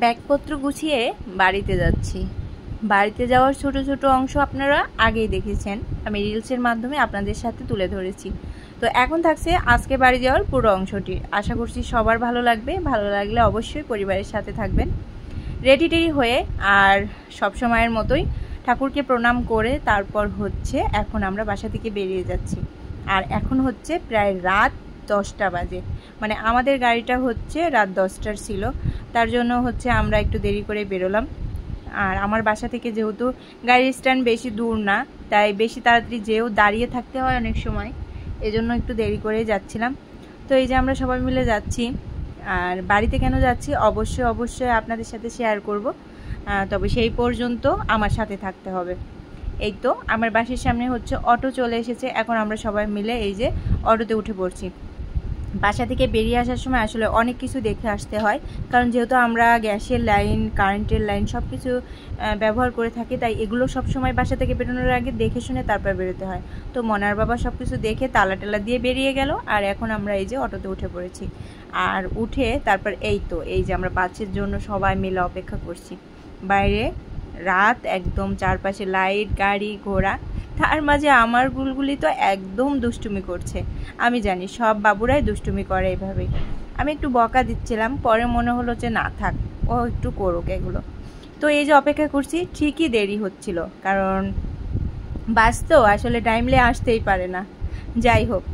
ব্যাগপত্র গুছিয়ে বাড়িতে যাচ্ছি। বাড়িতে যাওয়ার ছোট ছোট অংশ আপনারা আগেই দেখেছেন, আমি রিলসের মাধ্যমে আপনাদের সাথে তুলে ধরেছি। তো এখন থাকছে আজকে বাড়ি যাওয়ার পুরো অংশটি। আশা করছি সবার ভালো লাগবে। ভালো লাগলে অবশ্যই পরিবারের সাথে থাকবেন। রেডি টেডি হয়ে আর সব সময়ের মতোই ঠাকুরকে প্রণাম করে তারপর হচ্ছে এখন আমরা বাসা থেকে বেরিয়ে যাচ্ছি। আর এখন হচ্ছে প্রায় রাত 10টা বাজে, মানে আমাদের গাড়িটা হচ্ছে রাত 10টার ছিল, তার জন্য হচ্ছে আমরা একটু দেরি করে বেরোলাম। আর আমার বাসা থেকে যেহেতু গাড়ির স্ট্যান্ড বেশি দূর না, তাই বেশি তাড়াতাড়ি যেও দাঁড়িয়ে থাকতে হয় অনেক সময়, এজন্য একটু দেরি করে যাচ্ছিলাম। তো এই যে আমরা সবাই মিলে যাচ্ছি। আর বাড়িতে কেন যাচ্ছি অবশ্যই আপনাদের সাথে শেয়ার করব, তবে সেই পর্যন্ত আমার সাথে থাকতে হবে। এই তো আমার বাসার সামনে হচ্ছে অটো চলে এসেছে। এখন আমরা সবাই মিলে এই যে অটোতে উঠে পড়ছি। বাসা থেকে বেরিয়ে আসার সময় আসলে অনেক কিছু দেখে আসতে হয়, কারণ যেহেতু আমরা গ্যাসের লাইন, কারেন্টের লাইন সব কিছু ব্যবহার করে থাকি, তাই এগুলো সব সময় বাসা থেকে বেরোনোর আগে দেখে শুনে তারপর বেরোতে হয়। তো মনার বাবা সব কিছু দেখে তালা টালা দিয়ে বেরিয়ে গেল। আর এখন আমরা এই যে অটোতে উঠে পড়েছি। আর উঠে তারপর এই যে আমরা বাসের জন্য সবাই মিলে অপেক্ষা করছি। বাইরে রাত, একদম চারপাশে লাইট, গাড়ি ঘোড়া, তার মাঝে আমার গুলগুলি তো একদম দুষ্টুমি করছে। আমি জানি সব বাবুরাই দুষ্টুমি করে এভাবেই। আমি একটু বকা দিচ্ছিলাম, পরে মনে হলো যে না থাক, ও একটু করুক এগুলো। তো এই যে অপেক্ষা করছি, ঠিকই দেরি হচ্ছিল, কারণ বাস তো আসলে টাইমলে আসতেই পারে না। যাই হোক,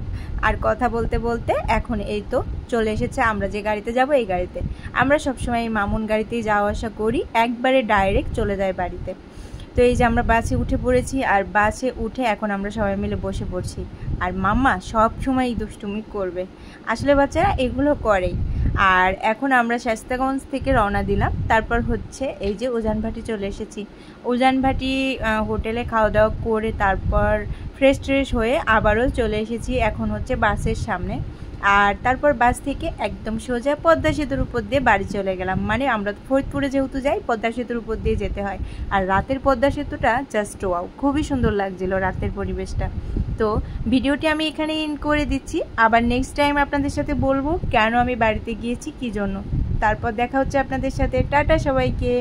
আর কথা বলতে বলতে এখন এই তো চলে এসেছে আমরা যে গাড়িতে যাব। এই গাড়িতে আমরা সবসময় এই মামুন গাড়িতেই যাওয়া আসা করি, একবারে ডাইরেক্ট চলে যায় বাড়িতে। তো এই যে আমরা বাসে উঠে পড়েছি। আর বাসে উঠে এখন আমরা সবাই মিলে বসে পড়ছি। আর মাম্মা সব সময় দুষ্টুমি করবে, আসলে বাচ্চারা এগুলো করেই। আর এখন আমরা শায়েস্তাগঞ্জ থেকে রওনা দিলাম। তারপর হচ্ছে এই যে উজানভাটি চলে এসেছি। উজানভাটি হোটেলে খাওয়া দাওয়া করে তারপর ফ্রেশ হয়ে আবারও চলে এসেছি এখন হচ্ছে বাসের সামনে। আর তারপর বাস থেকে একদম সোজা পদ্মা সেতুর উপর দিয়ে বাড়ি চলে গেলাম। মানে আমরা ফরিদপুরে যেহেতু যাই, পদ্মা সেতুর উপর দিয়ে যেতে হয়। আর রাতের পদ্মা সেতুটা জাস্ট ওয়াও, খুবই সুন্দর লাগছিল রাতের পরিবেশটা। তো ভিডিওটি আমি এখানে এন্ড করে দিচ্ছি। আবার নেক্সট টাইম আপনাদের সাথে বলবো কেন আমি বাড়িতে গিয়েছি, কি জন্য। তারপর দেখা হচ্ছে আপনাদের সাথে। টাটা সবাইকে।